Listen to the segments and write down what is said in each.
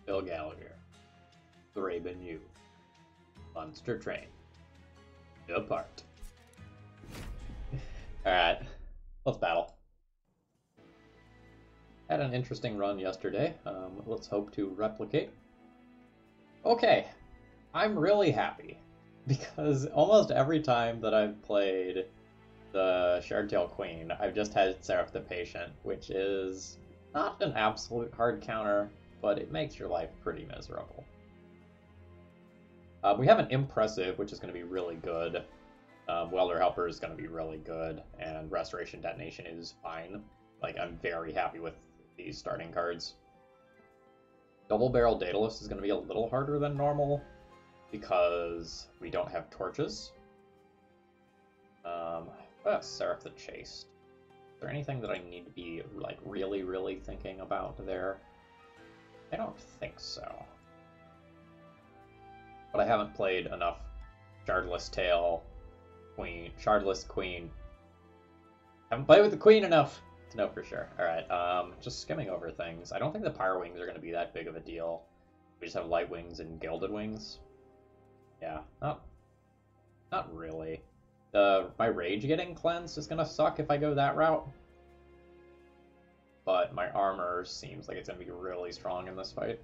Bill Gallagher. ThrabenU. Monster Train. Depart. Alright, let's battle. Had an interesting run yesterday. Let's hope to replicate. Okay, I'm really happy because almost every time that I've played the Shardtail Queen, I've just had Seraph the Patient, which is not an absolute hard counter, but it makes your life pretty miserable. We have an Impressive, which is going to be really good. Welder Helper is going to be really good, and Restoration Detonation is fine. Like, I'm very happy with these starting cards. Double Barrel Daedalus is going to be a little harder than normal because we don't have torches. Seraph the Chaste. Is there anything that I need to be like really thinking about there? I don't think so. But I haven't played enough Shardless Tail, Queen, Shardless Queen. Haven't played with the Queen enough to know for sure. Alright, just skimming over things. I don't think the Pyre Wings are going to be that big of a deal. We just have Light Wings and Gilded Wings. Yeah, not really. My Rage getting cleansed is going to suck if I go that route. But my armor seems like it's going to be really strong in this fight.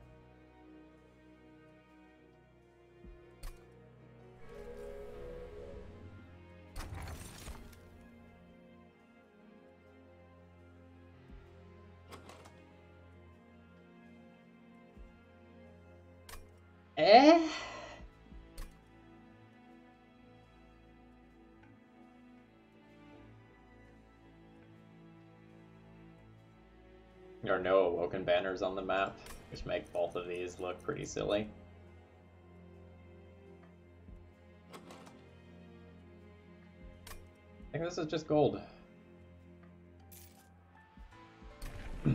There are no Awoken banners on the map, which make both of these look pretty silly. I think this is just gold. If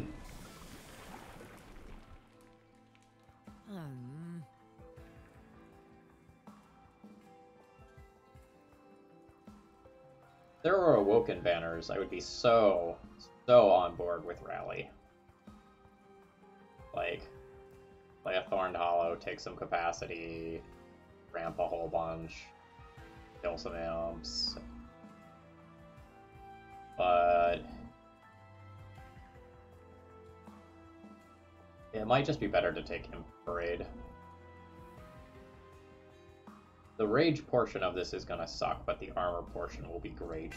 there were Awoken banners, I would be so on board with Rally. Like, play a Thorned Hollow, take some capacity, ramp a whole bunch, kill some imps. But it might just be better to take Imp Parade. The Rage portion of this is gonna suck, but the armor portion will be great.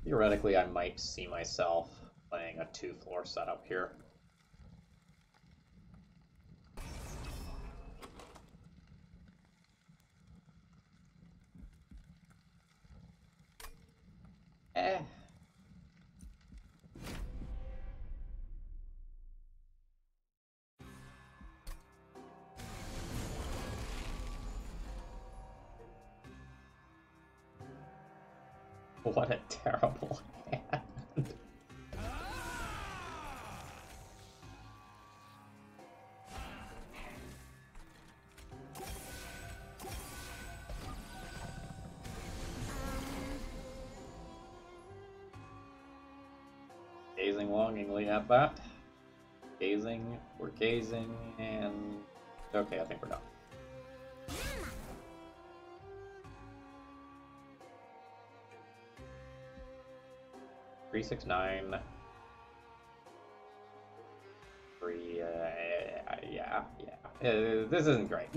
Theoretically, I might see myself playing a 2-floor setup here. What a terrible hand. Gazing longingly at that. Gazing, we're gazing, and okay, I think we're done. 369. 3. Yeah. This isn't great.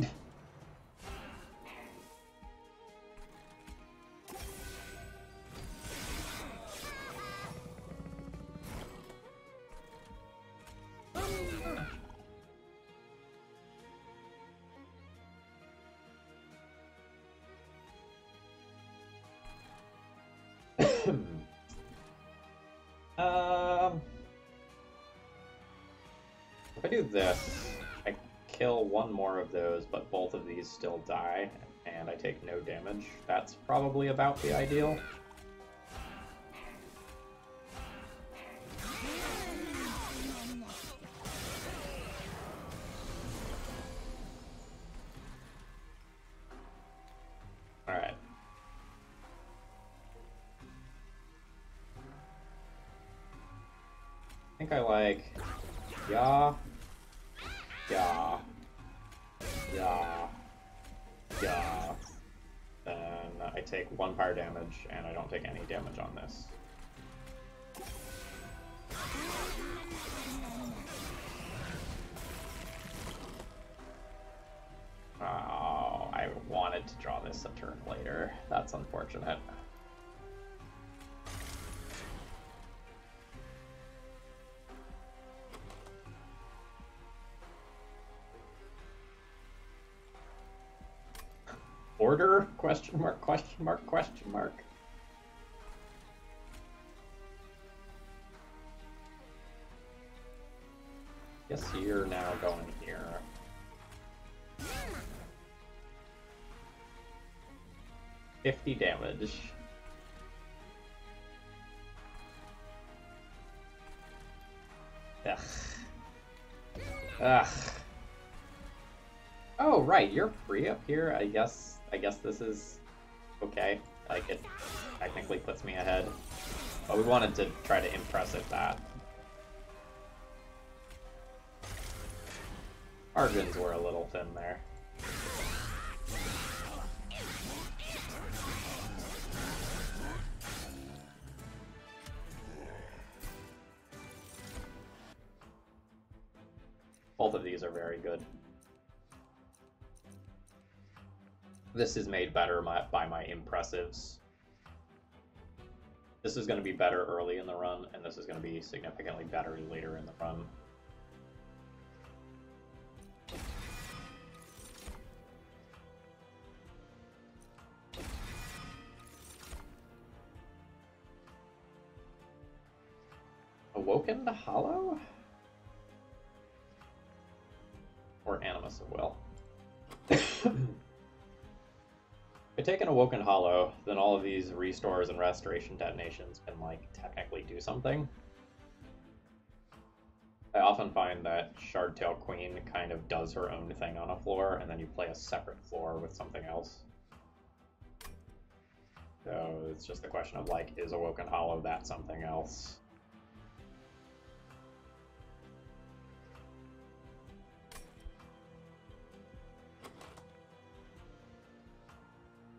If I do this, I kill one more of those, but both of these still die, and I take no damage. That's probably about the ideal. Alright. think I like yeah, yeah, yeah, yeah. Then I take 1 fire damage, and I don't take any damage on this. Oh, I wanted to draw this a turn later. That's unfortunate. Order? Question mark, question mark, question mark. Guess you're now going here. $50 damage. Ugh. Ugh. Oh, right, you're free up here. I guess this is okay. Like, it technically puts me ahead. But we wanted to try to impress it that. Margins were a little thin there. Both of these are very good. This is made better by my impressives. This is going to be better early in the run, and this is going to be significantly better later in the run. Awoken to Hollow? Or Animus of Will. If I take an Awoken Hollow, then all of these restores and restoration detonations can, like, technically do something. I often find that Shardtail Queen kind of does her own thing on a floor, and then you play a separate floor with something else. So it's just a question of, like, is Awoken Hollow that something else?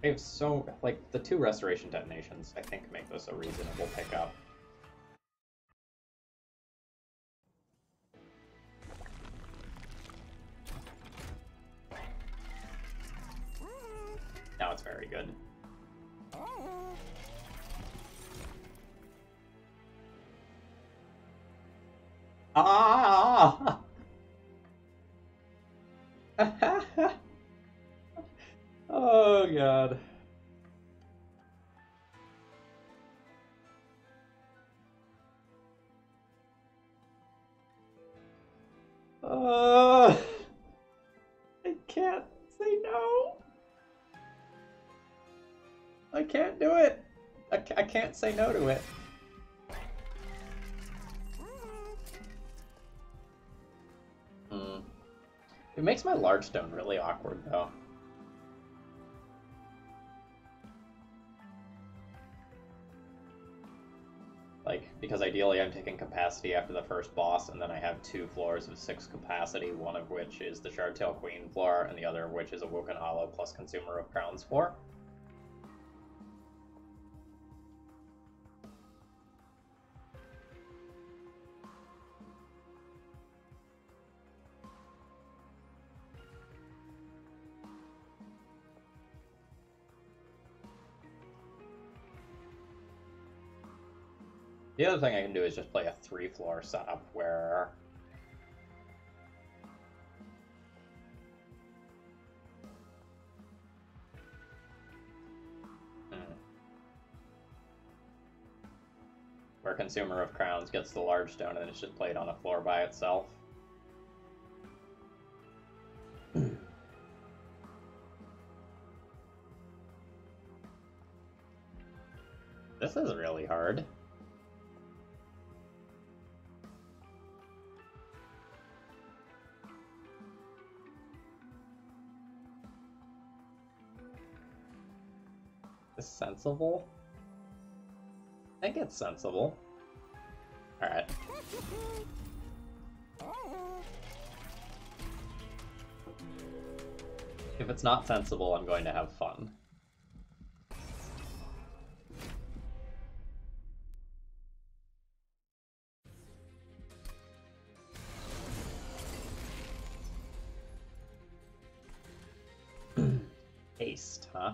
I have so, like, the 2 restoration detonations, I think, make this a reasonable pickup. Now it's very good. Ah! Oh, God. I can't say no. I can't do it. I can't say no to it. It makes my large stone really awkward, though. Like, because ideally I'm taking capacity after the first boss, and then I have 2 floors of 6 capacity, one of which is the Shardtail Queen floor, and the other of which is Awoken Hollow plus Consumer of Crowns floor. The other thing I can do is just play a 3-floor setup where Consumer of Crowns gets the large stone and it's just played on a floor by itself. This is really hard. Is sensible? I think it's sensible. Alright. If it's not sensible, I'm going to have fun. Haste, huh?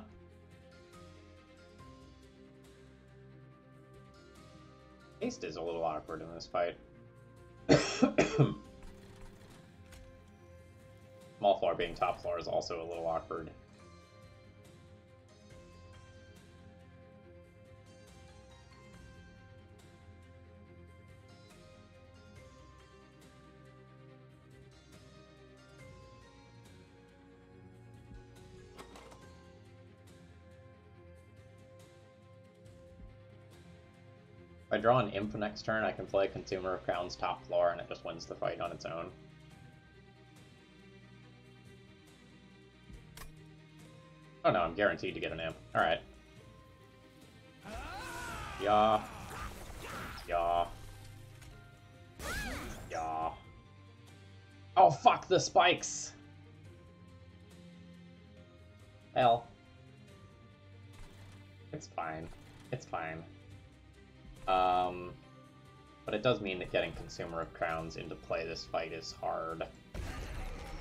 Haste is a little awkward in this fight. Small floor being top floor is also a little awkward. If I draw an Imp next turn, I can play Consumer of Crowns top floor, and it just wins the fight on its own. Oh no, I'm guaranteed to get an Imp. Alright. Yeah. Yeah. Yeah. Oh fuck, the spikes! Hell. It's fine. It's fine. But it does mean that getting Consumer of Crowns into play this fight is hard.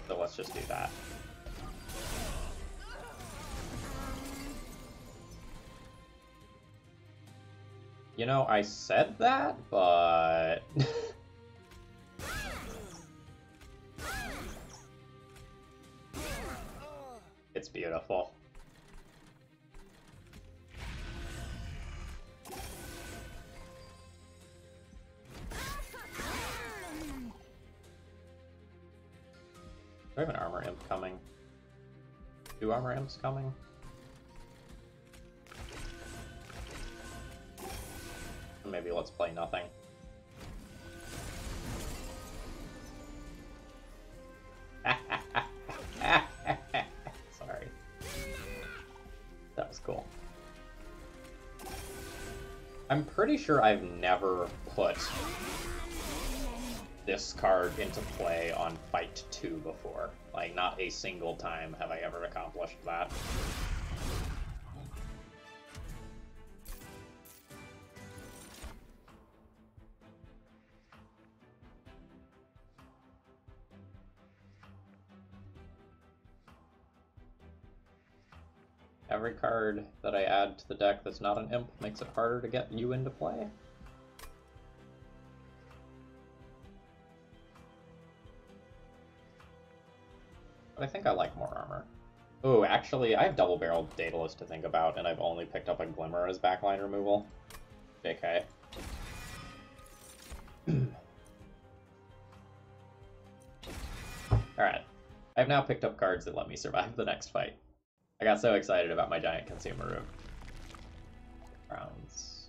So let's just do that. You know, I said that, but... It's beautiful. Do I have an armor imp coming? 2 armor imps coming? Maybe let's play nothing. Sorry. That was cool. I'm pretty sure I've never put this card into play on Fight 2 before. Like, not a single time have I ever accomplished that. Every card that I add to the deck that's not an imp makes it harder to get you into play. But I think I like more armor. Oh, actually, I have double-barreled Daedalus to think about, and I've only picked up a Glimmer as backline removal. JK. Alright. I've now picked up cards that let me survive the next fight. I got so excited about my giant consumer room. Rounds.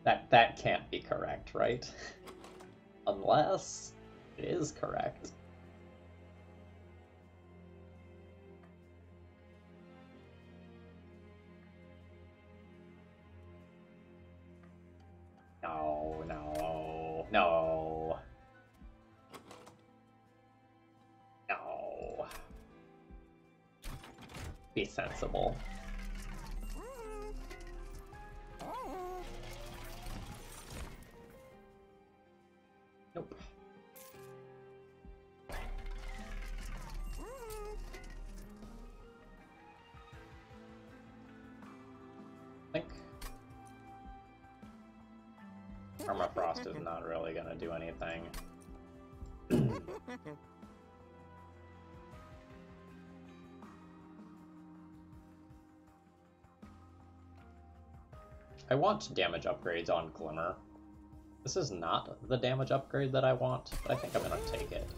That can't be correct, right? Unless it is correct. No, no, no. No. Be sensible. Nope. Think. Armor Frost is not really gonna do anything. I want damage upgrades on Glimmer. This is not the damage upgrade that I want, but I think I'm gonna take it.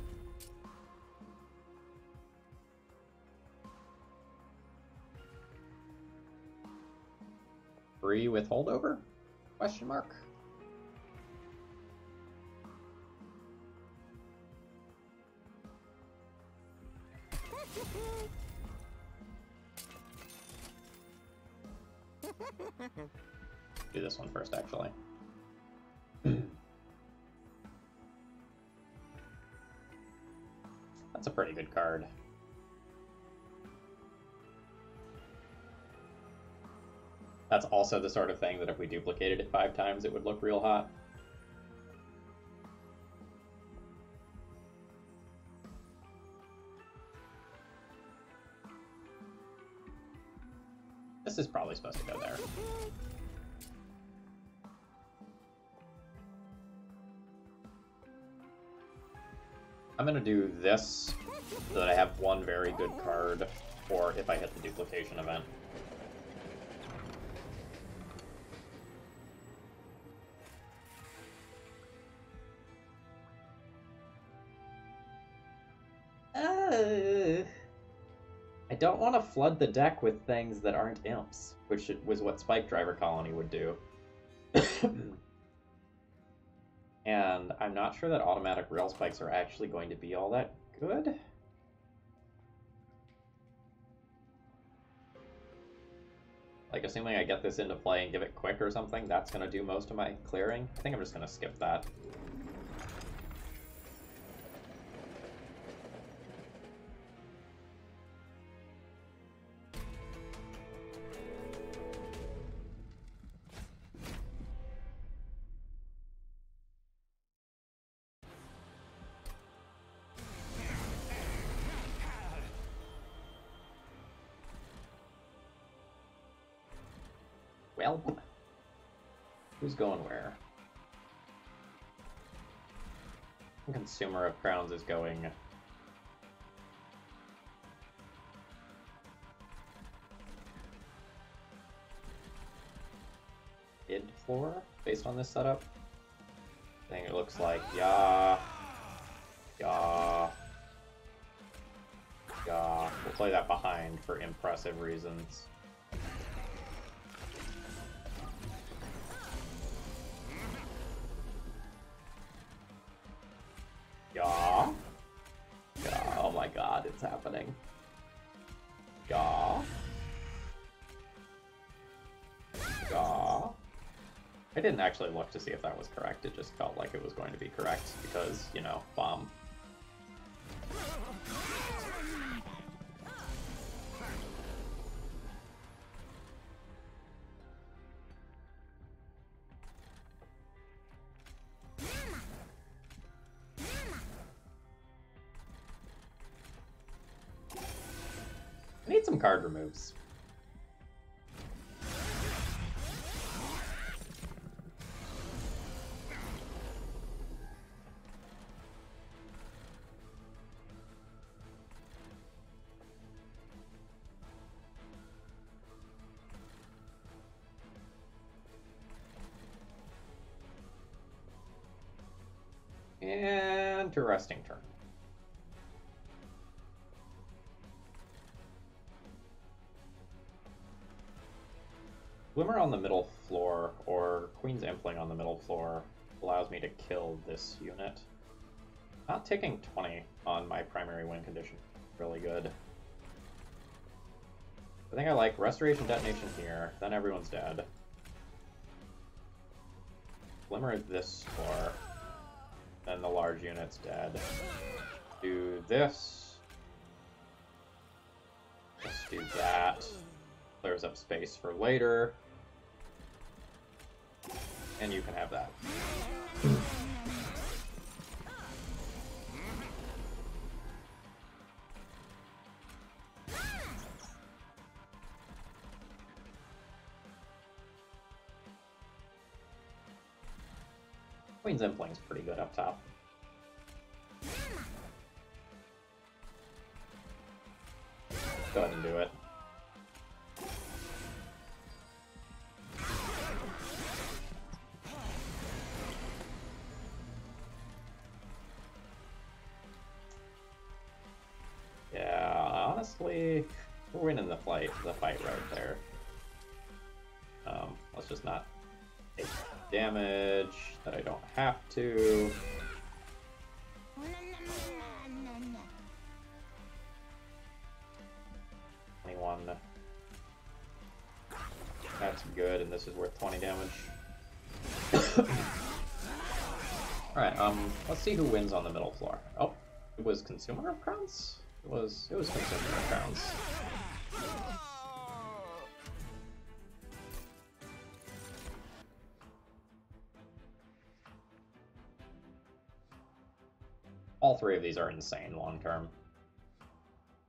Free with holdover? Question mark. Do this one first, actually. That's a pretty good card. That's also the sort of thing that if we duplicated it 5 times, it would look real hot. This is probably supposed to go there. I'm gonna do this so that I have one very good card for if I hit the duplication event. I don't want to flood the deck with things that aren't imps, which was what Spike Driver Colony would do. And I'm not sure that automatic rail spikes are actually going to be all that good. Like, assuming I get this into play and give it quick or something, that's going to do most of my clearing. I think I'm just going to skip that. Well, who's going where? Consumer of Crowns is going mid floor based on this setup. I think it looks like yeah. We'll play that behind for impressive reasons. Yeah. Oh my god, it's happening. Yeah. I didn't actually look to see if that was correct, it just felt like it was going to be correct because, you know, bomb. I need some card removes. Interesting turn. Glimmer on the middle floor, or Queen's Impling on the middle floor, allows me to kill this unit. Not taking 20 on my primary win condition. Really good. I think I like Restoration Detonation here, then everyone's dead. Glimmer this floor, then the large unit's dead. Do this. Let's do that. Clears up space for later. And you can have that. Queen's Impling's pretty good up top. Go ahead and do it. Yeah, honestly, we're winning the fight right there. Let's just not take damage that I don't have to. That's good, and this is worth 20 damage. Alright, let's see who wins on the middle floor. Oh, it was Consumer of Crowns? It was Consumer of Crowns. All three of these are insane long term.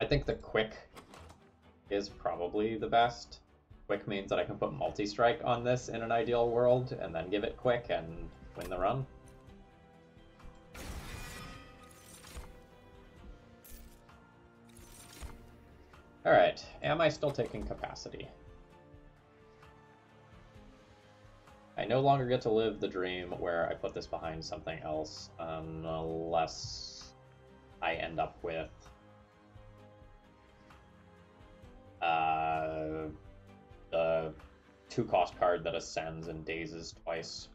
I think the quick is probably the best. Quick means that I can put multi-strike on this in an ideal world, and then give it quick and win the run. Alright, am I still taking capacity? I no longer get to live the dream where I put this behind something else, unless I end up with the 2-cost card that ascends and dazes twice.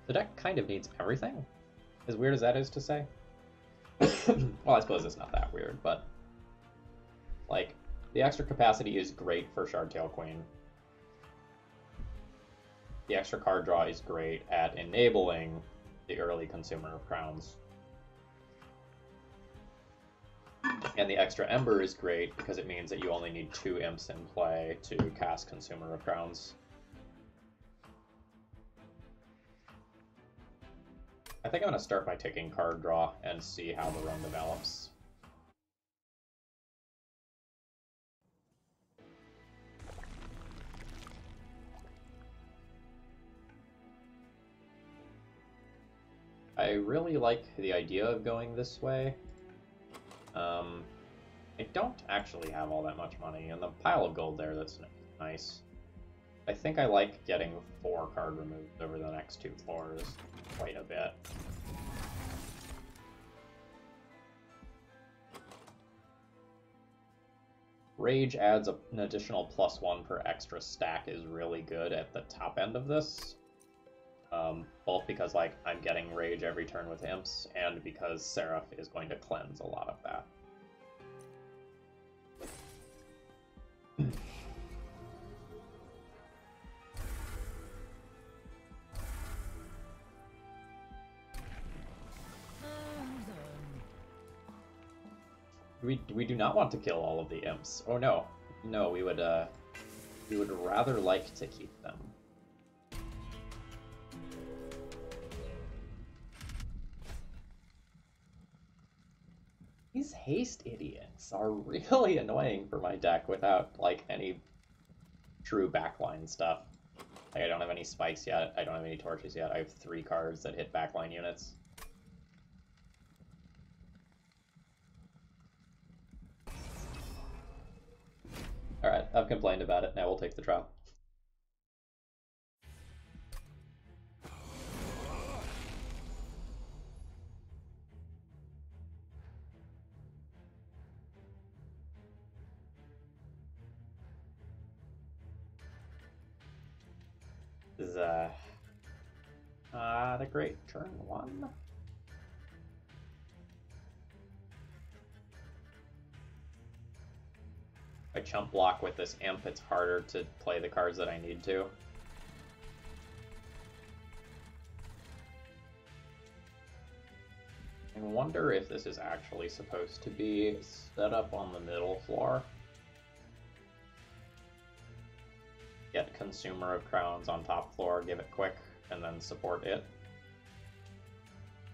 The deck kind of needs everything, as weird as that is to say. Well, I suppose it's not that weird, but like, the extra capacity is great for Shardtail Queen. The extra card draw is great at enabling the early Consumer of Crowns. And the extra Ember is great because it means that you only need 2 imps in play to cast Consumer of Crowns. I think I'm going to start by taking card draw and see how the run develops. I really like the idea of going this way. I don't actually have all that much money, and the pile of gold there, that's nice. I think I like getting 4 card removed over the next 2 floors quite a bit. Rage adds an additional +1 per extra stack is really good at the top end of this. Both because like I'm getting Rage every turn with imps, and because Seraph is going to cleanse a lot of that. We do not want to kill all of the imps. Oh no, no, we would rather like to keep them. These haste idiots are really annoying for my deck without like any true backline stuff. Like, I don't have any spikes yet. I don't have any torches yet. I have 3 cards that hit backline units. Alright, I've complained about it. Now we'll take the trial. This is the great turn 1. If I chump block with this imp, it's harder to play the cards that I need to. I wonder if this is actually supposed to be set up on the middle floor. Get Consumer of Crowns on top floor, give it quick, and then support it.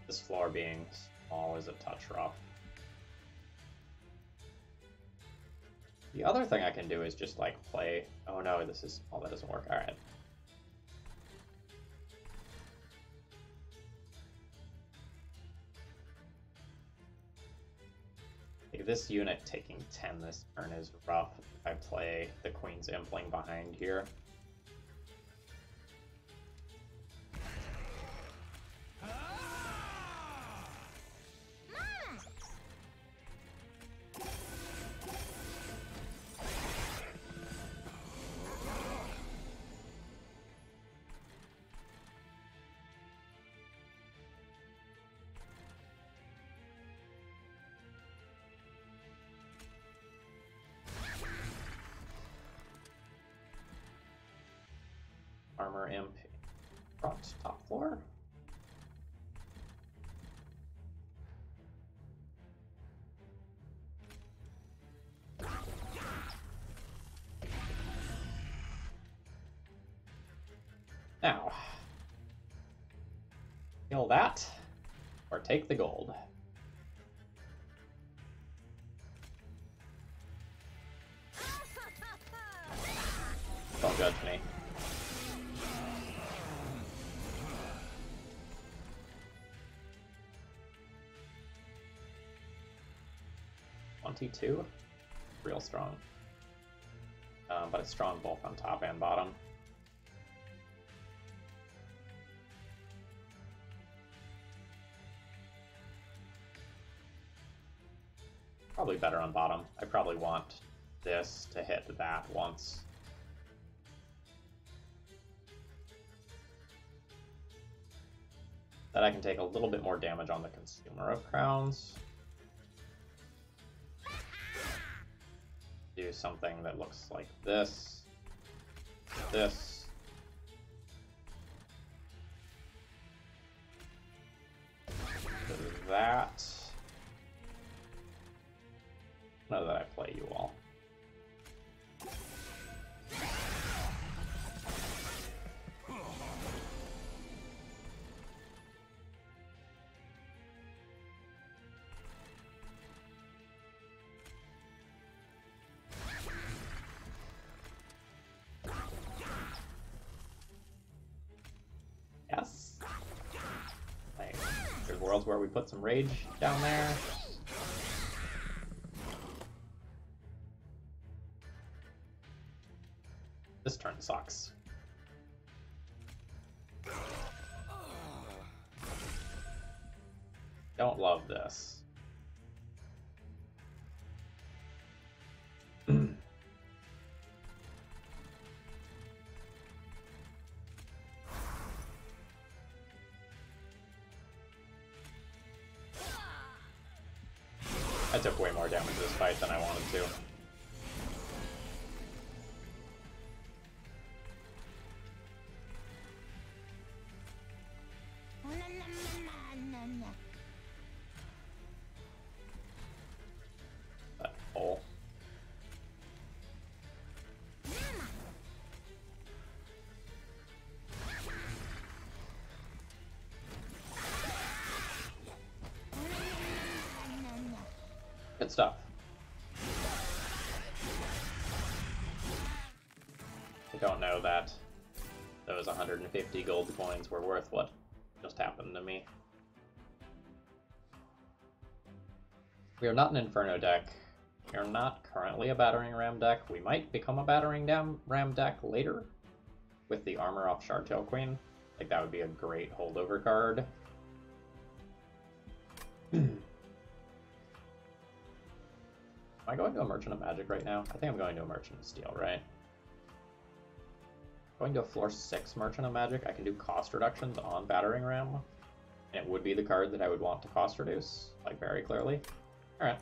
This floor being small is a touch rough. The other thing I can do is just like play... Oh no, this is... Oh, that doesn't work. Alright. This unit taking 10 this turn is rough. If I play the Queen's Impling behind here. Armor Imp front top floor. Now, kill that, or take the gold. Don't judge me. $22, real strong. But it's strong both on top and bottom. Probably better on bottom. I probably want this to hit that once. That I can take a little bit more damage on the consumer of crowns. Do something that looks like this. This. That. Know that I play you all. Yes. Like, there's worlds where we put some rage down there. This turn sucks. Don't love this. I took way more damage this fight than I wanted to. That hole. Good stuff. I don't know that those 150 gold coins were worth what just happened to me. We are not an Inferno deck. We are not currently a Battering Ram deck. We might become a Battering Ram deck later with the Armor off Shardtail Queen. Like, that would be a great holdover card. Am I going to a Merchant of Magic right now? I think I'm going to a Merchant of Steel, right? Going to a floor 6 Merchant of Magic. I can do cost reductions on Battering Ram. And it would be the card that I would want to cost reduce, like, very clearly. Alright.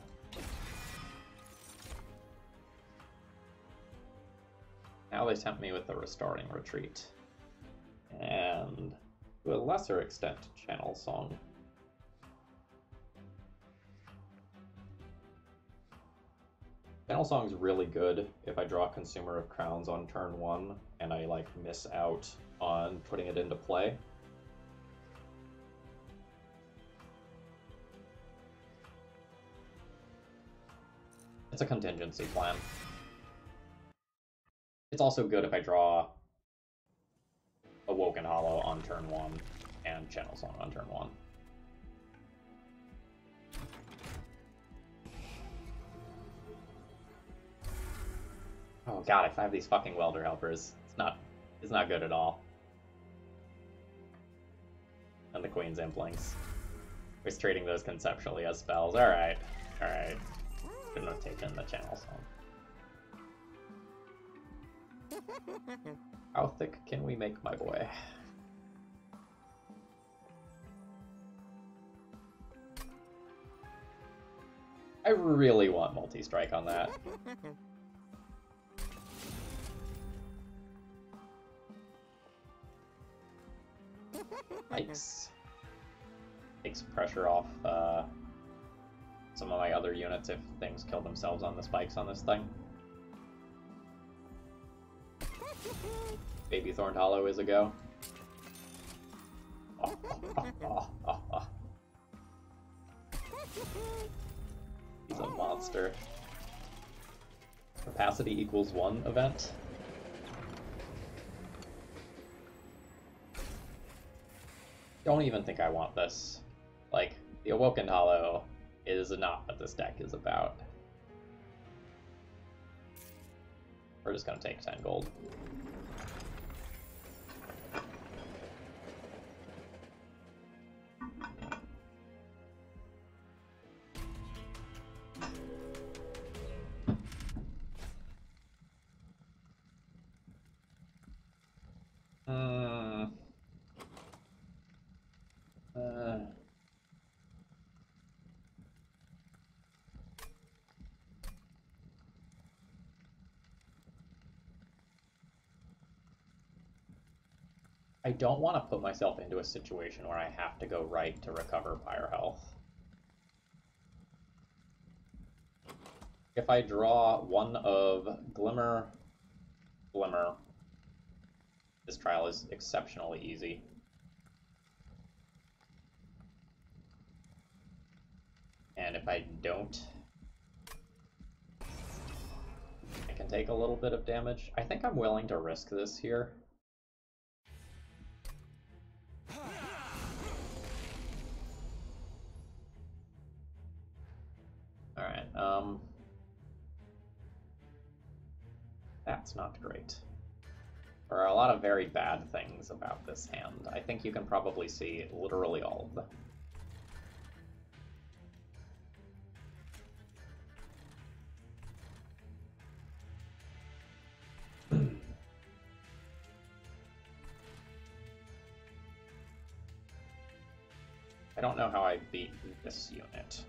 Now they tempt me with the Restoring Retreat. And, to a lesser extent, Channel Song. Channel Song's really good if I draw Consumer of Crowns on turn 1 and I like miss out on putting it into play. It's a contingency plan. It's also good if I draw Awoken Hollow on turn 1 and Channel Song on turn 1. Oh god, if I have these fucking welder helpers, it's not good at all. And the Queen's Implinks. We're treating those conceptually as spells. Alright. Alright. Shouldn't have taken the Channel Song. How thick can we make my boy? I really want multi-strike on that. Yikes. Takes pressure off some of my other units if things kill themselves on the spikes on this thing. Baby Thorned Hollow is a go. Oh, oh, oh, oh, oh. He's a monster. Capacity equals 1 event. Don't even think I want this. Like, the Awoken Hollow is not what this deck is about. We're just gonna take 10 gold. I don't want to put myself into a situation where I have to go right to recover fire health. If I draw one of Glimmer, this trial is exceptionally easy. And if I don't, I can take a little bit of damage. I think I'm willing to risk this here. Alright, that's not great. There are a lot of very bad things about this hand. I think you can probably see literally all of them. I don't know how I beat this unit.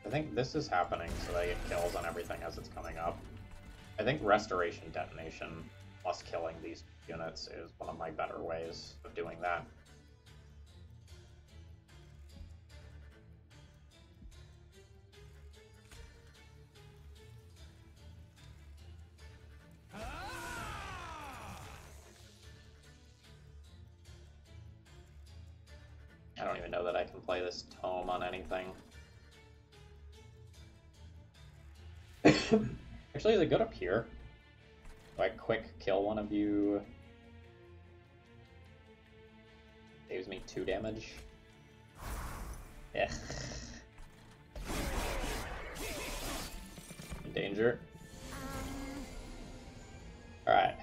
I think this is happening so that I get kills on everything as it's coming up. I think Restoration Detonation plus killing these units is one of my better ways of doing that. I don't even know that I can play this tome on anything. Actually, is it good up here? Do I quick kill one of you? Saves me 2 damage. Yeah. In danger. Alright.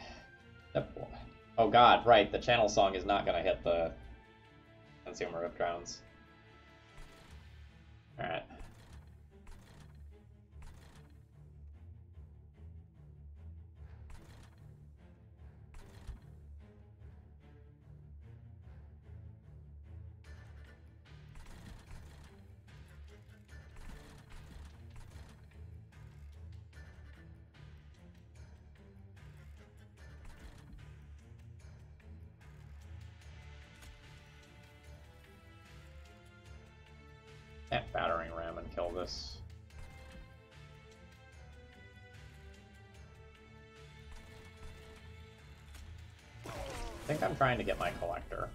Oh god, right, the channel song is not gonna hit the Consumer of Drowns. Alright. Can't battering ram and kill this. I think I'm trying to get my collector.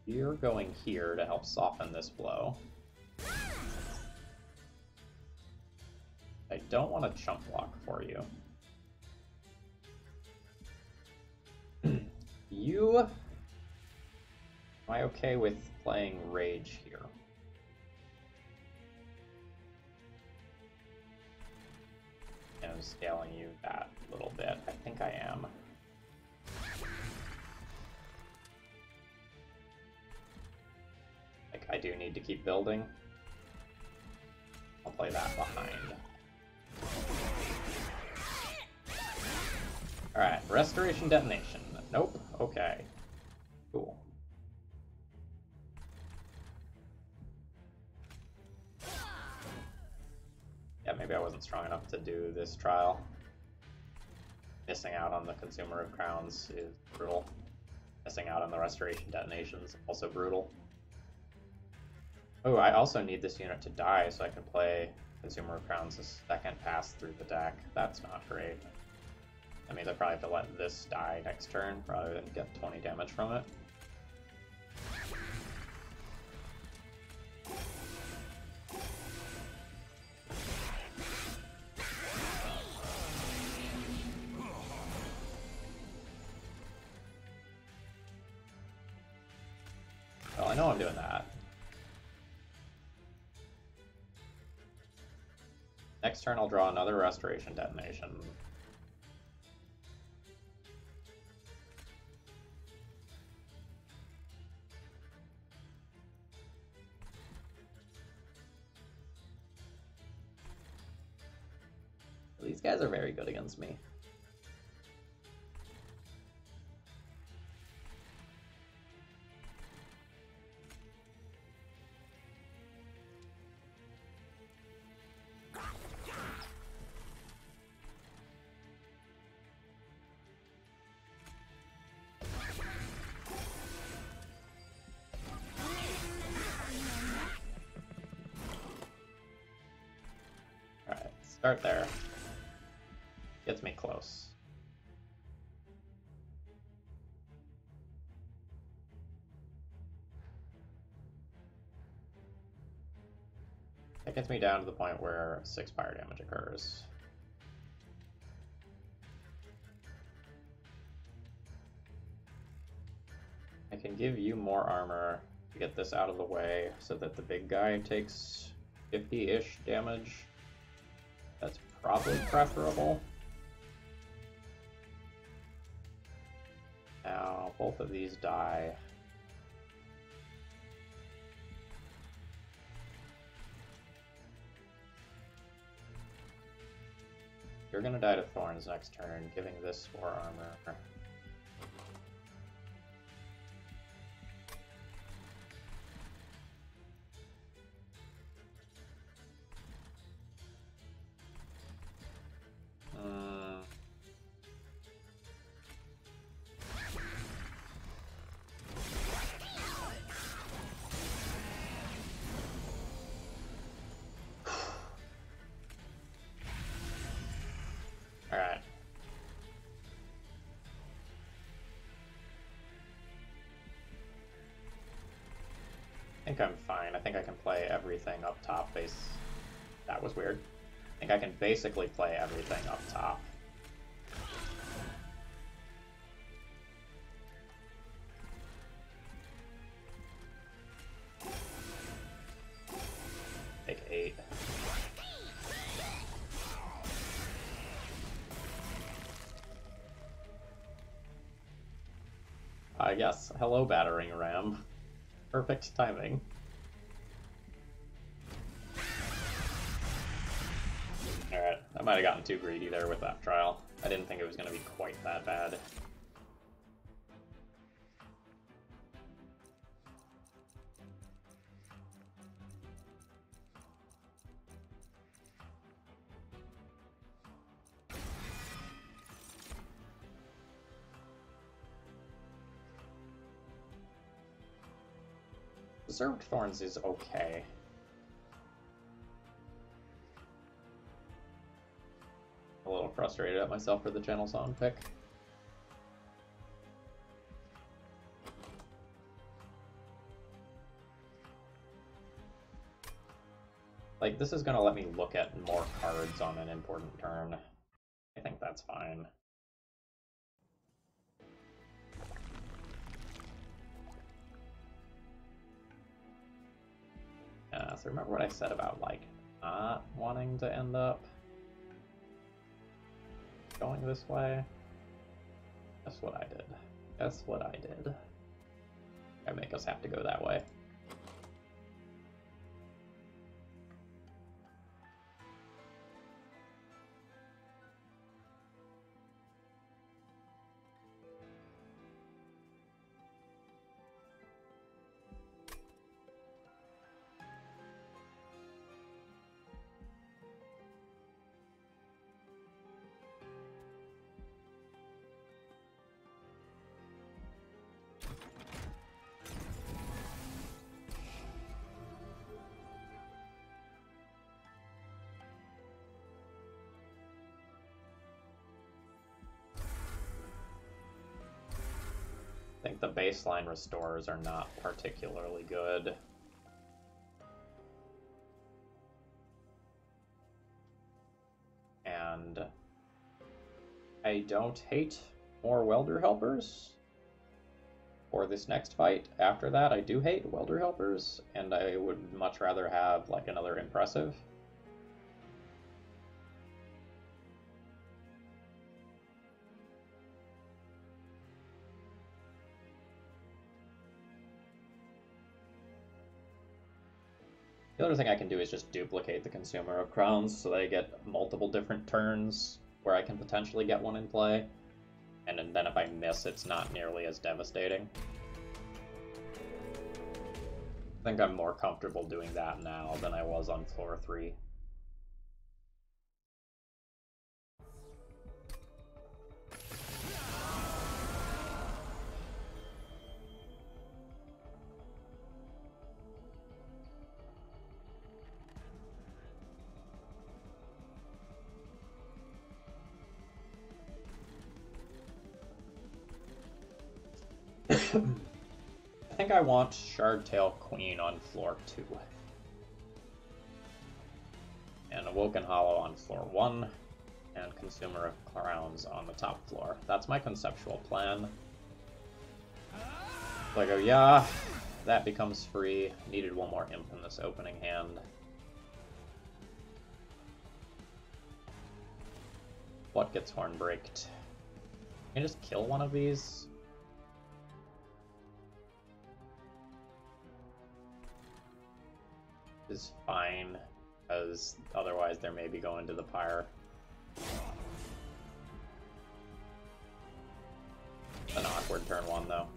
You're going here to help soften this blow. I don't want to chump block for you. Am I okay with playing Rage here? And scaling you that little bit. I think I am. do need to keep building. I'll play that behind. Alright, restoration detonation. Nope. Okay. Cool. Yeah, maybe I wasn't strong enough to do this trial. Missing out on the Consumer of Crowns is brutal. Missing out on the restoration detonations, also brutal. Oh, I also need this unit to die so I can play Consumer of Crowns a second pass through the deck. That's not great. That means I probably have to let this die next turn rather than get 20 damage from it. Well, I know I'm doing that. Next turn I'll draw another restoration detonation. These guys are very good against me. Alright, start there. Gets me close. That gets me down to the point where 6 fire damage occurs. I can give you more armor to get this out of the way so that the big guy takes 50-ish damage. That's probably preferable. Now, both of these die. You're gonna die to Thorns next turn, giving this 4 armor. Alright. I think I'm fine. I think I can play everything up top base. That was weird. I think I can basically play everything up top. Take 8. Yes, hello battering ram. Perfect timing. Alright, I might have gotten too greedy there with that trial. I didn't think it was going to be quite that bad. Preserved Thorns is okay. A little frustrated at myself for the Channel Song pick. Like, this is gonna let me look at more cards on an important turn. I think that's fine. So remember what I said about, like, not wanting to end up going this way? Guess what I did. Guess what I did. I make us have to go that way. I think the baseline restorers are not particularly good. And I don't hate more welder helpers for this next fight. After that, I do hate welder helpers, and I would much rather have like another impressive. The other thing I can do is just duplicate the consumer of crowns so that I get multiple different turns where I can potentially get one in play. And then if I miss, it's not nearly as devastating. I think I'm more comfortable doing that now than I was on floor 3. I think I want Shardtail Queen on floor 2. And Awoken Hollow on floor 1. And Consumer of Crowns on the top floor. That's my conceptual plan. So I go, yeah, that becomes free. Needed one more imp in this opening hand. What gets Hornbreaked? Can I just kill one of these? Is fine, because otherwise there may be going to the pyre. An awkward turn 1 though.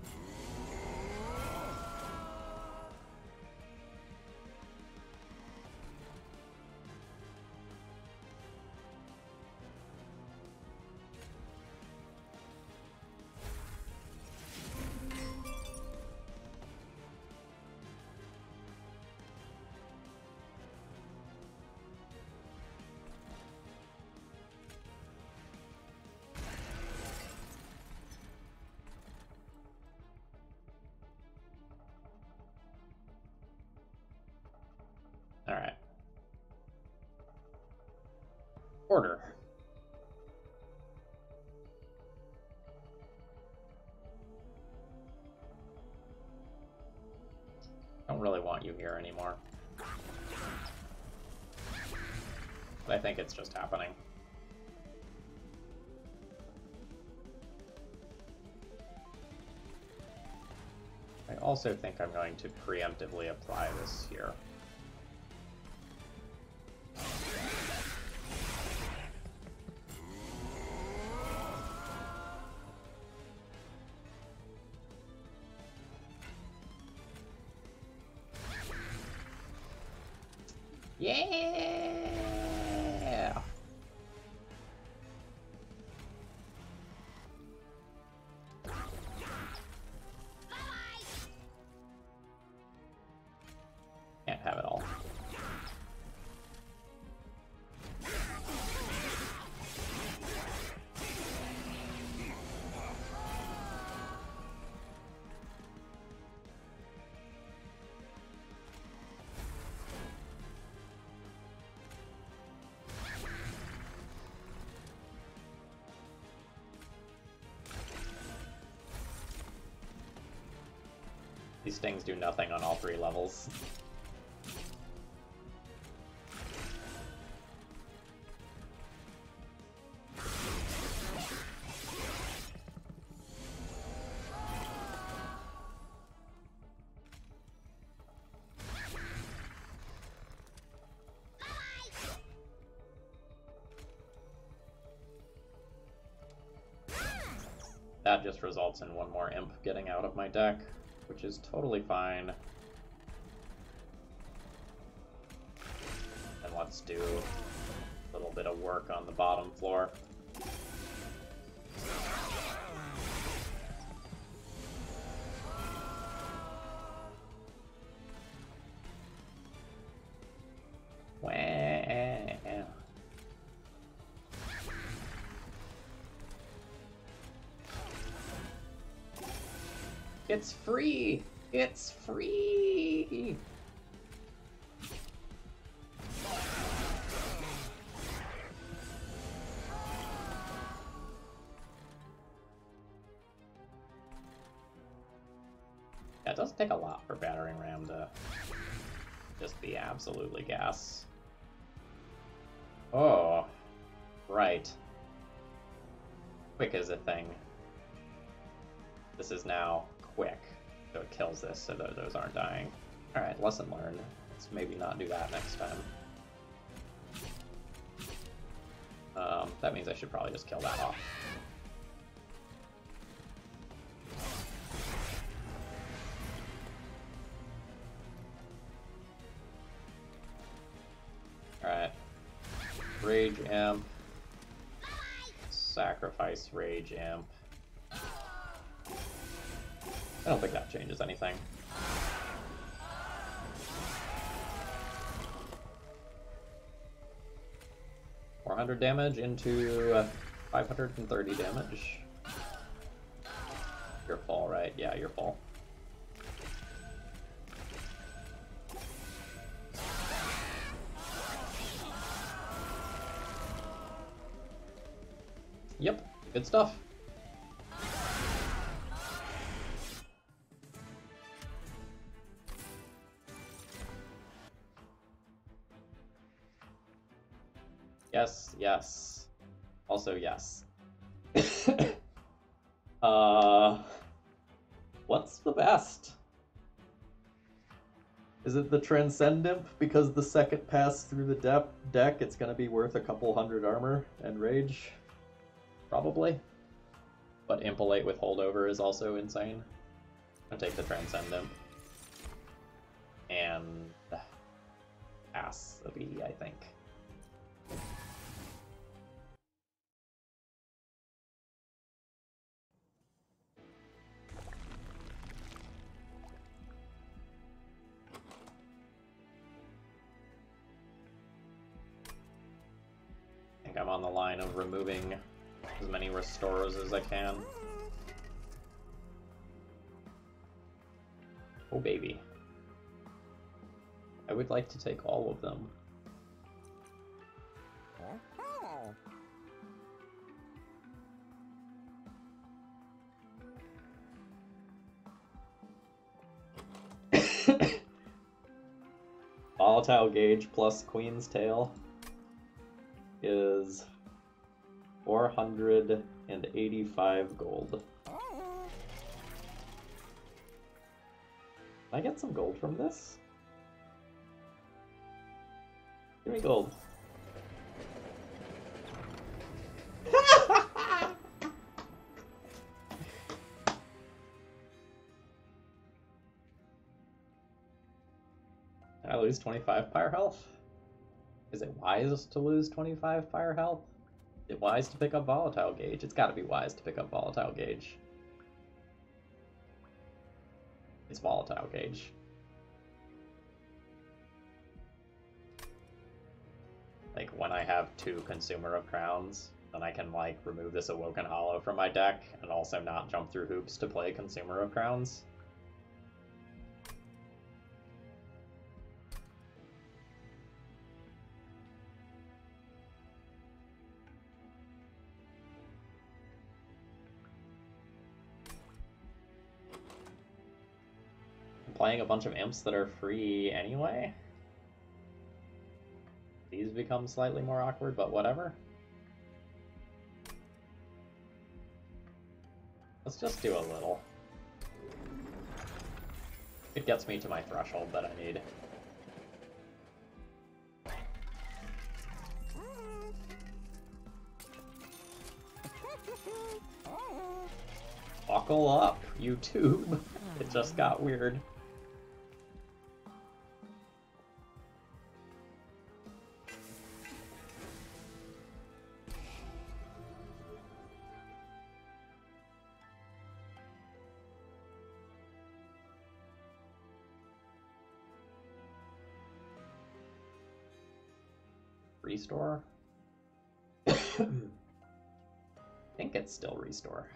Alright. Order. Don't really want you here anymore. But I think it's just happening. I also think I'm going to preemptively apply this here. Yeah! Can't have it all. These stings do nothing on all 3 levels. That just results in one more imp getting out of my deck, which is totally fine. And let's do a little bit of work on the bottom floor. Wow. It's free! It's free! Yeah, it doesn't take a lot for Battering Ram to just be absolutely gas. Oh, right. Quick is a thing. This is now quick, so it kills this so that those aren't dying. Alright, lesson learned. Let's maybe not do that next time. That means I should probably just kill that off. Alright. Rage Imp. Sacrifice Rage Imp. I don't think that changes anything. $400 damage into 530 damage. You're full, right? Yeah, you're full. Yep, good stuff. Yes, yes. Also, yes. What's the best? Is it the Transcend Imp? Because the second pass through the deck, it's gonna be worth a couple hundred armor and rage? Probably. But Impalate with Holdover is also insane. I'm gonna take the Transcend Imp. And pass the B, I think. I'm on the line of removing as many restorers as I can. Oh baby. I would like to take all of them. Volatile Gauge plus Queen's Tail is 485 gold. Can I get some gold from this? Give me gold. I lose 25 fire health? Is it wise to lose 25 fire health? Is it wise to pick up Volatile Gauge? It's gotta be wise to pick up Volatile Gauge. It's Volatile Gauge. Like, when I have 2 Consumer of Crowns, then I can, like, remove this Awoken Hollow from my deck, and also not jump through hoops to play Consumer of Crowns. Playing a bunch of imps that are free anyway. These become slightly more awkward, but whatever. Let's just do a little. It gets me to my threshold that I need. Buckle up, YouTube. It just got weird. Restore? I think it's still restore.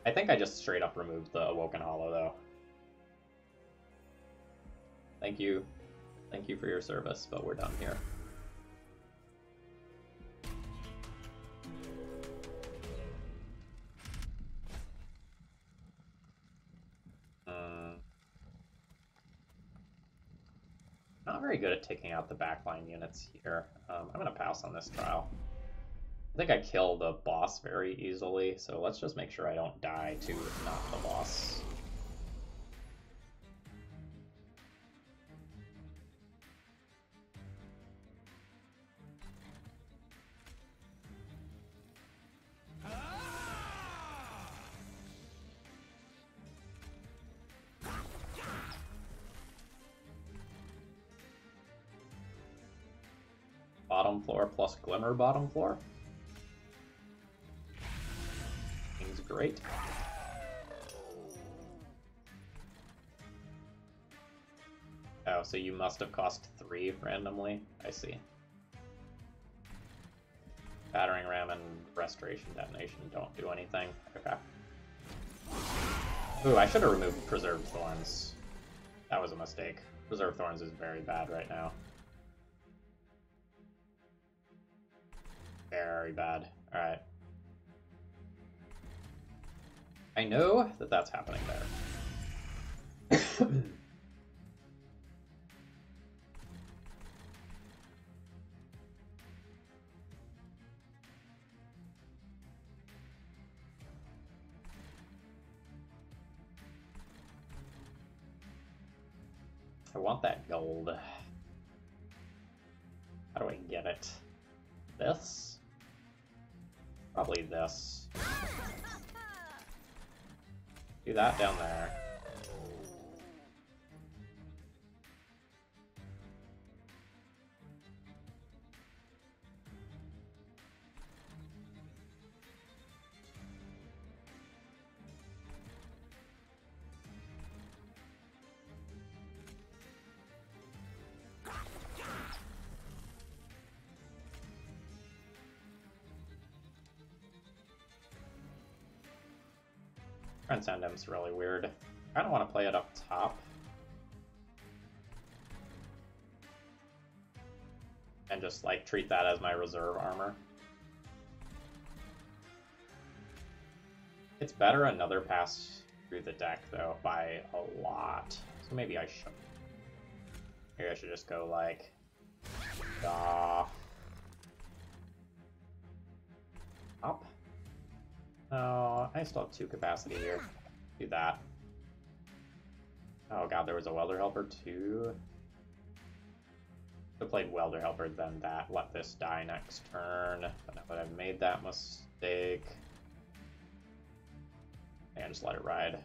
I think I just straight up removed the Awoken Hollow, though. Thank you. Thank you for your service, but we're done here. Not very good at taking out the backline units here. I'm going to pass on this trial. I think I kill the boss very easily, so let's just make sure I don't die to not the boss. Bottom floor plus Glimmer bottom floor. Seems great. Oh, so you must have cost 3 randomly? I see. Battering Ram and Restoration Detonation don't do anything. Okay. Ooh, I should have removed Preserved Thorns. That was a mistake. Preserved Thorns is very bad right now. Very bad. Alright. I know that that's happening there. I want that gold. How do I get it? This? Probably this. Do that down there. Transcendent's really weird. I kind of want to play it up top. And just, like, treat that as my reserve armor. It's better another pass through the deck, though, by a lot. So maybe I should. Maybe I should just go, like... Up. Oh, I still have 2 capacity here. Do that. Oh god, there was a Welder Helper too. I played Welder Helper, then that. Let this die next turn. But now that I've made that mistake, and just let it ride.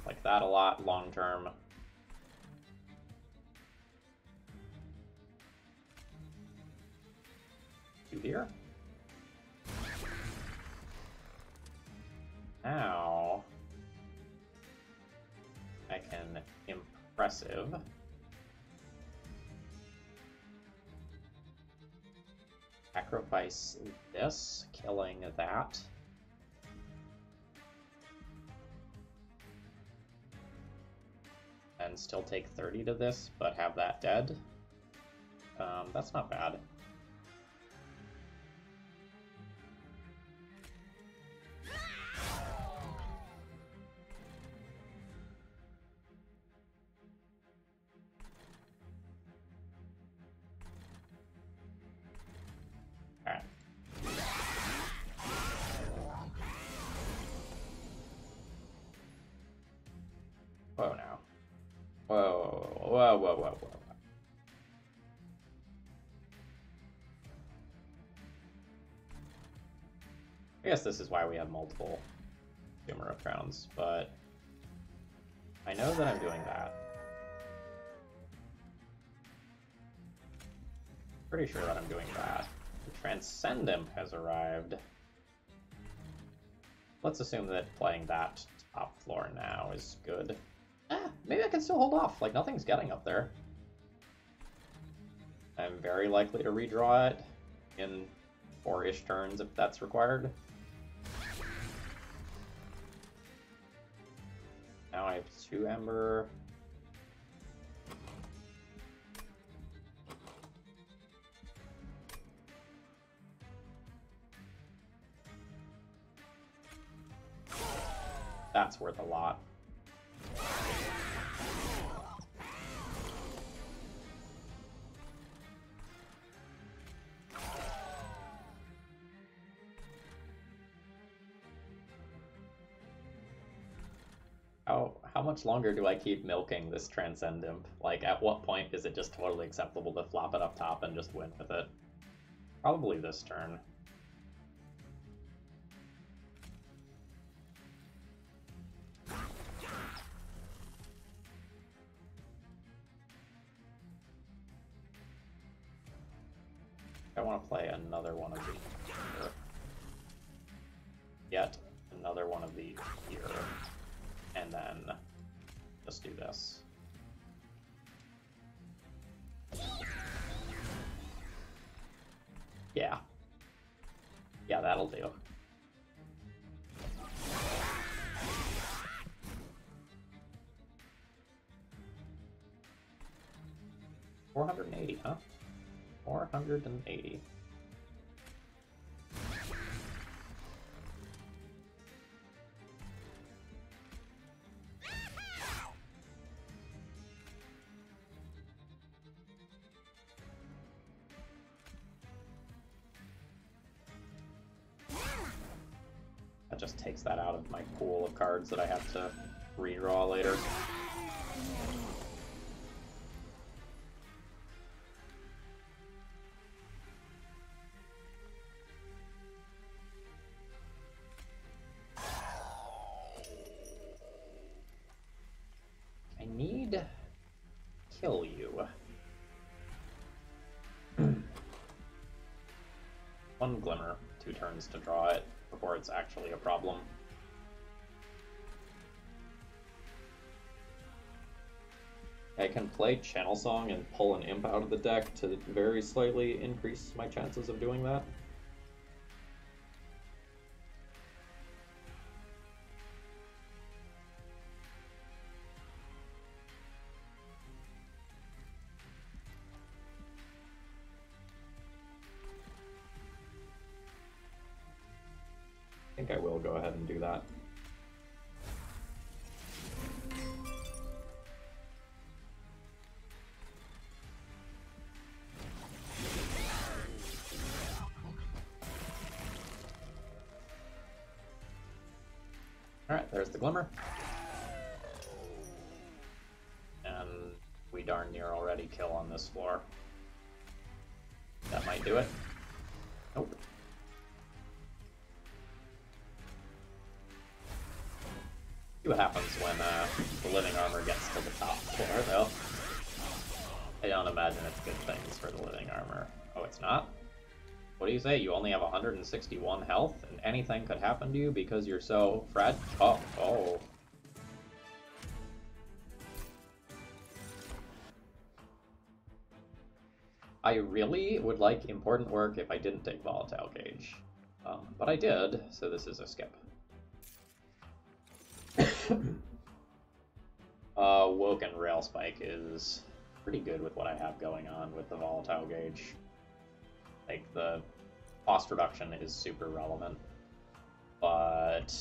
Like that a lot long term. To here. Now I can impressive. Sacrifice this, killing that. And still take 30 to this, but have that dead. That's not bad. Alright. Whoa now. Whoa, whoa, whoa, whoa, whoa. I guess this is why we have multiple Humor of Crowns, but I know that I'm doing that. Pretty sure that I'm doing that. The Transcendent has arrived. let's assume that playing that top floor now is good. Maybe I can still hold off. Like, nothing's getting up there. I'm very likely to redraw it in 4-ish turns if that's required. Now I have 2 Ember. That's worth a lot. How much longer do I keep milking this Transcendent? Like, at what point is it just totally acceptable to flop it up top and just win with it? Probably this turn. I want to play another one of these here. Yet another one of these here. And then just do this. Yeah. Yeah, that'll do. $480, huh? 480. That just takes that out of my pool of cards that I have to redraw later. I need kill you. One Glimmer, 2 turns to draw it before it's actually a problem. I can play Channel Song and pull an Imp out of the deck to very slightly increase my chances of doing that. I think I will go ahead and do that. Alright, there's the Glimmer. And we darn near already kill on this floor. That might do it. Nope. See what happens when the Living Armor gets to the top floor, though. I don't imagine it's good things for the Living Armor. Oh, it's not? What do you say? You only have 161 health, and anything could happen to you because you're so fragile? Oh, oh. I really would like important work if I didn't take Volatile Gauge. But I did, so this is a skip. Awoken Rail Spike is pretty good with what I have going on with the Volatile Gauge. Like, the cost reduction is super relevant, but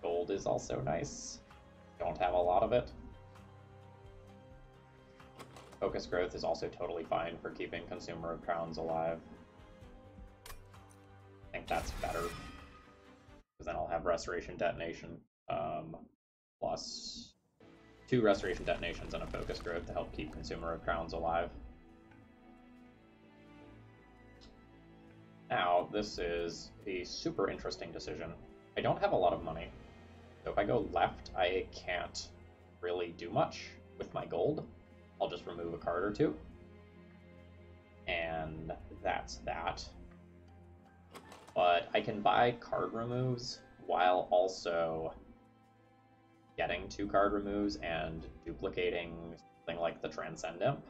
gold is also nice. Don't have a lot of it. Focus Growth is also totally fine for keeping Consumer of Crowns alive. I think that's better, because then I'll have Restoration Detonation, plus 2 Restoration Detonations and a Focus Growth to help keep Consumer of Crowns alive. Now, this is a super interesting decision. I don't have a lot of money, so if I go left, I can't really do much with my gold. I'll just remove a card or 2. And that's that. But I can buy card removes while also getting 2 card removes and duplicating something like the Transcendent.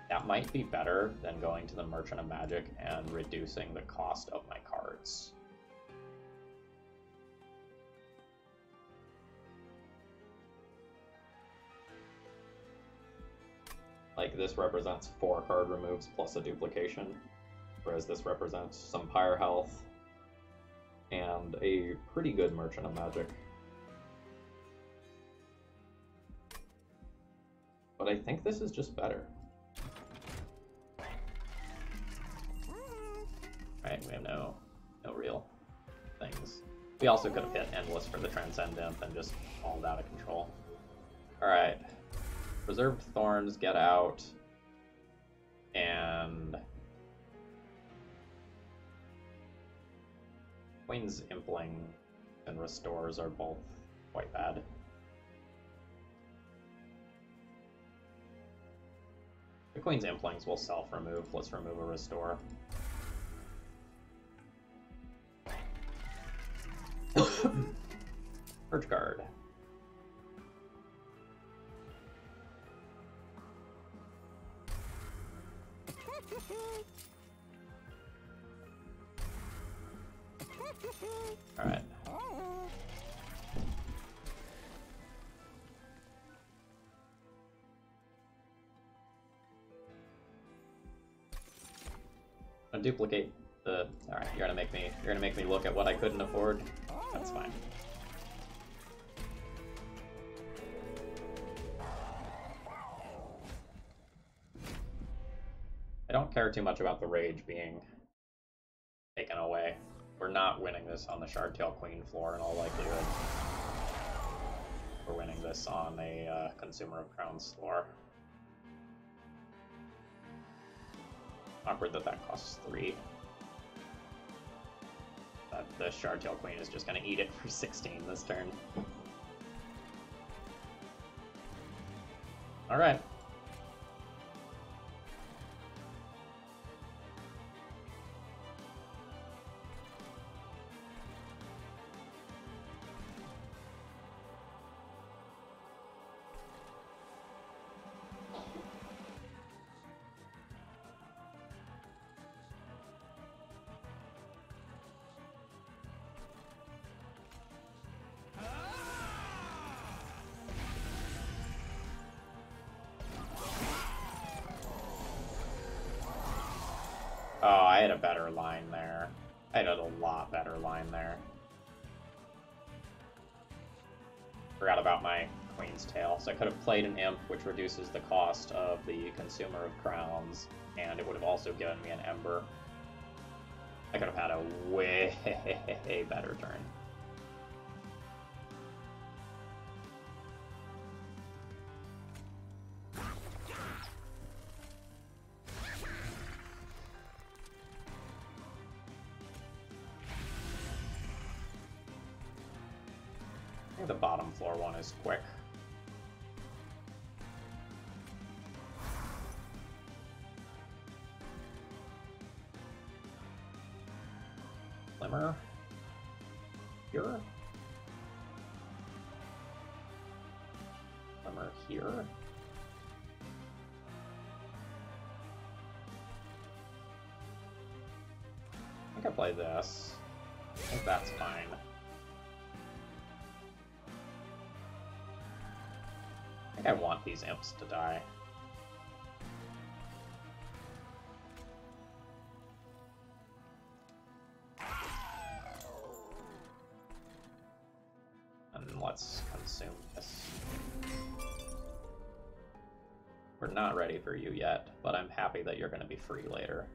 That might be better than going to the Merchant of Magic and reducing the cost of my cards. Like, this represents 4 card removes plus a duplication, whereas this represents some Pyre health and a pretty good Merchant of Magic. But I think this is just better. Right, we have no real things. We also could have hit Endless for the Transcendent and just hauled out of control. Alright. Preserved Thorns get out. And Queen's Impling and Restores are both quite bad. The Queen's Implings will self-remove. Let's remove a Restore. Purge card. Alright. I'll duplicate the... Alright, you're gonna make me look at what I couldn't afford. That's fine. I don't care too much about the Rage being taken away. We're not winning this on the Shardtail Queen floor in all likelihood. We're winning this on a Consumer of Crowns floor. Awkward that that costs 3. But the Shardtail Queen is just going to eat it for 16 this turn. Alright. Oh, I had a better line there. I had a lot better line there. Forgot about my Queen's Tail. So I could have played an Imp, which reduces the cost of the Consumer of Crowns, and it would have also given me an Ember. I could have had a way better turn. I think the bottom floor one is quick. Glimmer. Here. Glimmer here. I think I play this. I think that's fine. I think I want these imps to die. And let's consume this. We're not ready for you yet, but I'm happy that you're going to be free later.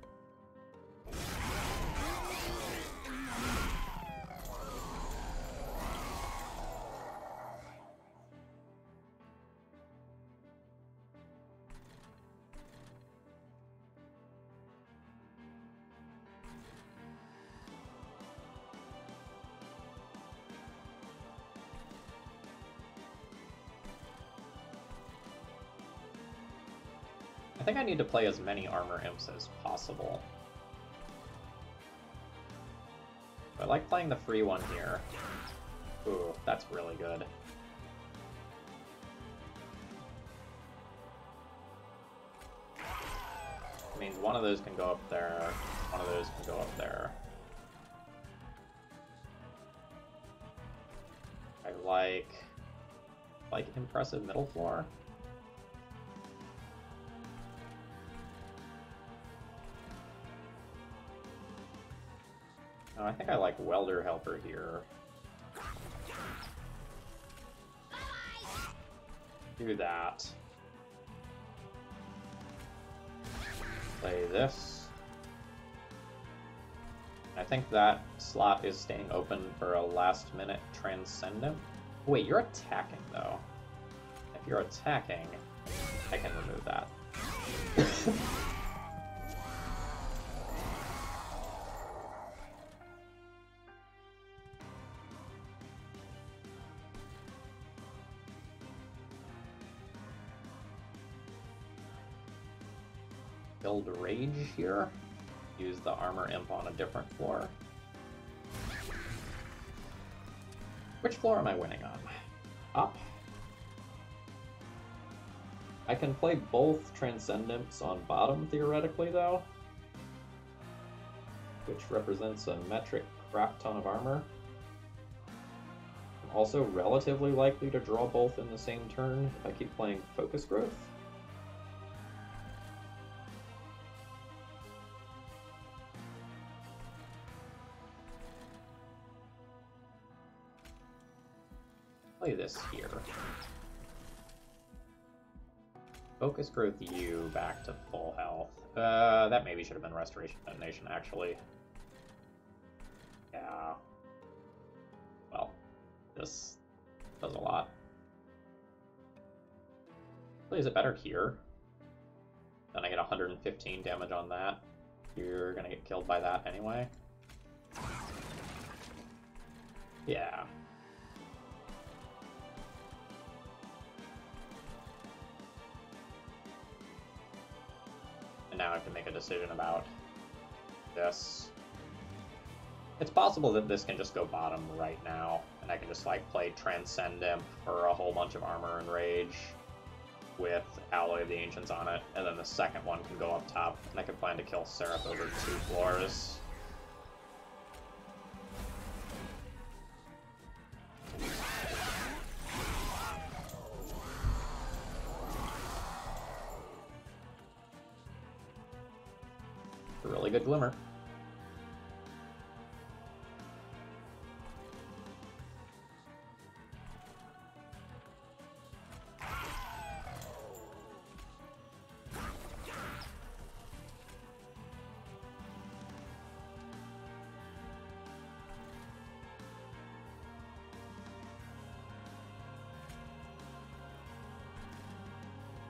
I think I need to play as many armor imps as possible. I like playing the free one here. Ooh, that's really good. Means one of those can go up there, one of those can go up there. I like impressive middle floor. No, I think I like welder helper here. Do that. Play this. I think that slot is staying open for a last minute Transcendent. Wait, you're attacking though. If you're attacking, I can remove that. Build Rage here. Use the Armor Imp on a different floor. Which floor am I winning on? Up. I can play both Transcendents on bottom, theoretically, though. Which represents a metric crap ton of armor. I'm also relatively likely to draw both in the same turn if I keep playing Focus Growth. Play this here. Focus Growth U back to full health. That maybe should have been Restoration Detonation, actually. Yeah. Well, this does a lot. Is it better here? Then I get 115 damage on that. You're gonna get killed by that anyway. Yeah. And now I have to make a decision about this. It's possible that this can just go bottom right now, and I can just like play Transcendent for a whole bunch of armor and rage with Alloy of the Ancients on it, and then the second one can go up top, and I can plan to kill Seraph over 2 floors. A really good Glimmer.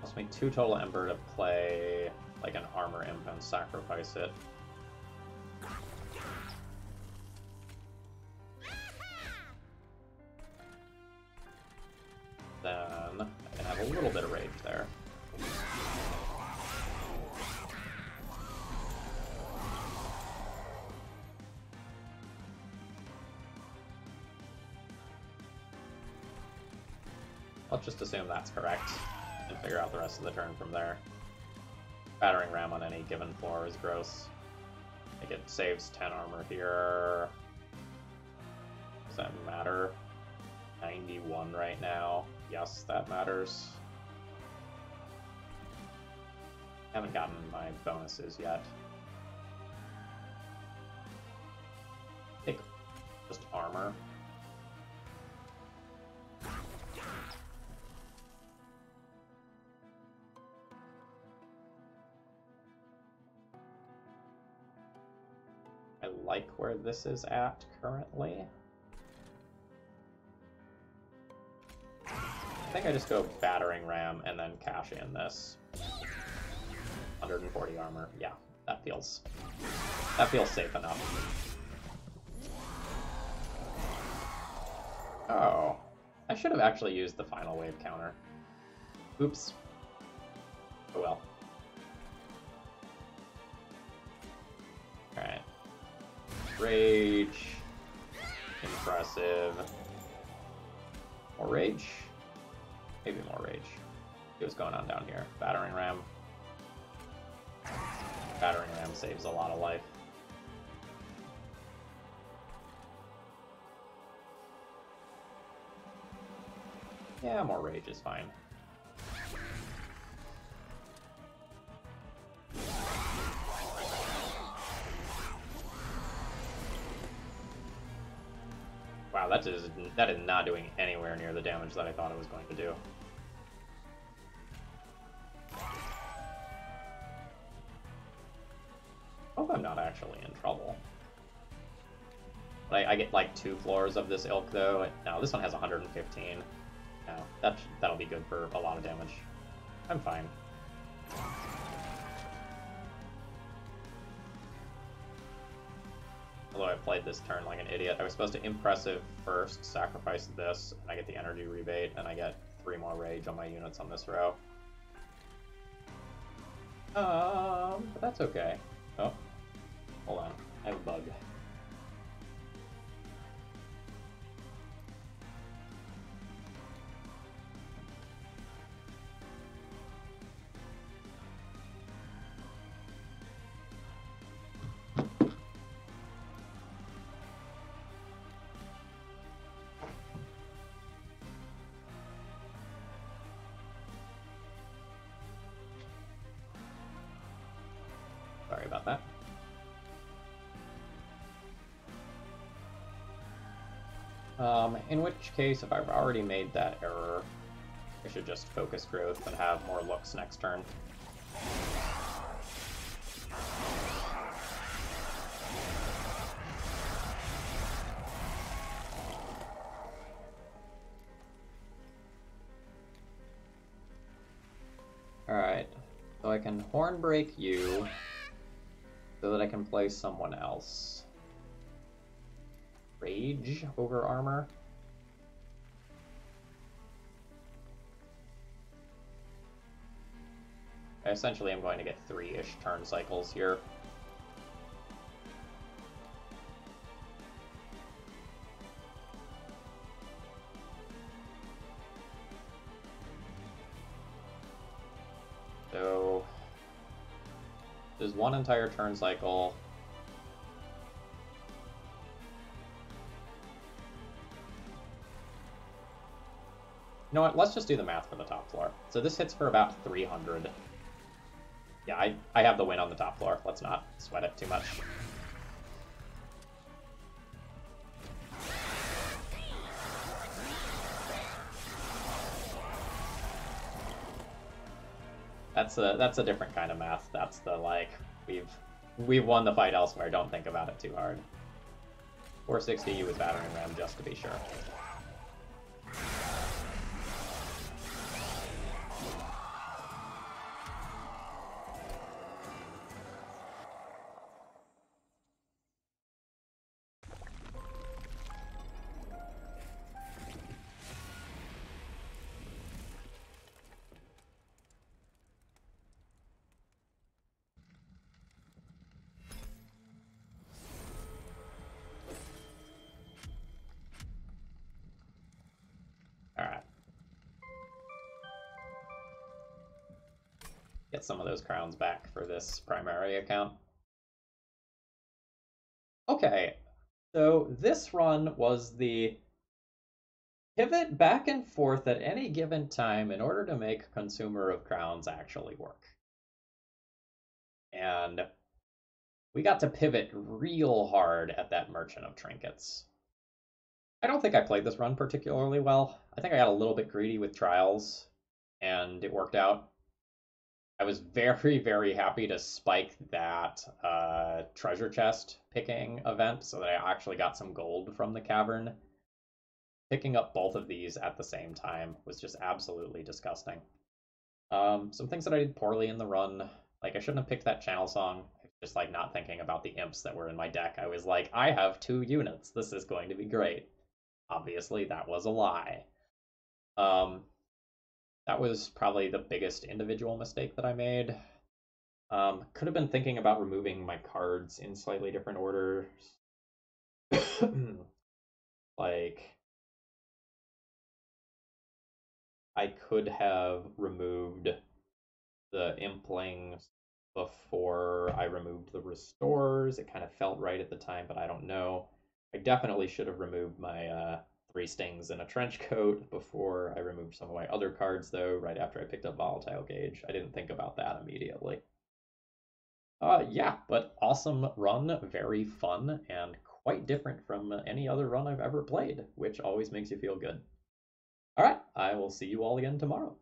Cost me 2 total Ember to play like an Armor Imp and sacrifice it. Then I can have a little bit of rage there. Let's just assume that's correct and figure out the rest of the turn from there. Battering Ram on any given floor is gross. I think it saves 10 armor here. Does that matter? 91 right now. Yes, that matters. Haven't gotten my bonuses yet. Take just armor. I like where this is at currently. I think I just go Battering Ram and then cash in this. 140 armor. Yeah, that feels safe enough. Oh, I should have actually used the final wave counter. Oops. Oh well. rage. Impressive. More rage? Maybe more rage. See what's going on down here. Battering ram. Battering ram saves a lot of life. Yeah, more rage is fine. Wow, that is not doing anywhere near the damage that I thought it was going to do. Hope I'm not actually in trouble. I get like 2 floors of this ilk though. No, this one has 115. No, that'll be good for a lot of damage. I'm fine. Although I played this turn like an idiot. I was supposed to impressive first, sacrifice this, and I get the energy rebate, and I get 3 more rage on my units on this row. But that's okay. Oh, hold on. I have a bug. Sorry about that. In which case, if I've already made that error, I should just focus growth and have more looks next turn. Alright, so I can horn break you so that I can play someone else. Rage over armor. Essentially, I'm going to get 3-ish turn cycles here. So, there's 1 entire turn cycle. You know what, let's just do the math for the top floor. So this hits for about 300. Yeah, I have the win on the top floor. Let's not sweat it too much. That's a different kind of math. That's the, like, we've won the fight elsewhere. Don't think about it too hard. 460 with battering ram just to be sure. Alright. Get some of those crowns back for this primary account. Okay, so this run was the pivot back and forth at any given time in order to make Consumer of Crowns actually work. And we got to pivot real hard at that Merchant of Trinkets. I don't think I played this run particularly well. I think I got a little bit greedy with trials, and it worked out. I was very, very happy to spike that treasure chest picking event so that I actually got some gold from the cavern. Picking up both of these at the same time was just absolutely disgusting. Some things that I did poorly in the run, like I shouldn't have picked that channel song. Just like not thinking about the imps that were in my deck. I was like, I have 2 units. This is going to be great. Obviously, that was a lie. That was probably the biggest individual mistake that I made. Could have been thinking about removing my cards in slightly different orders. Like, I could have removed the Implings before I removed the Restores. It kind of felt right at the time, but I don't know. I definitely should have removed my 3 stings and a trench coat before I removed some of my other cards, though, right after I picked up Volatile Gauge. I didn't think about that immediately. Yeah, but awesome run, very fun, and quite different from any other run I've ever played, which always makes you feel good. All right, I will see you all again tomorrow.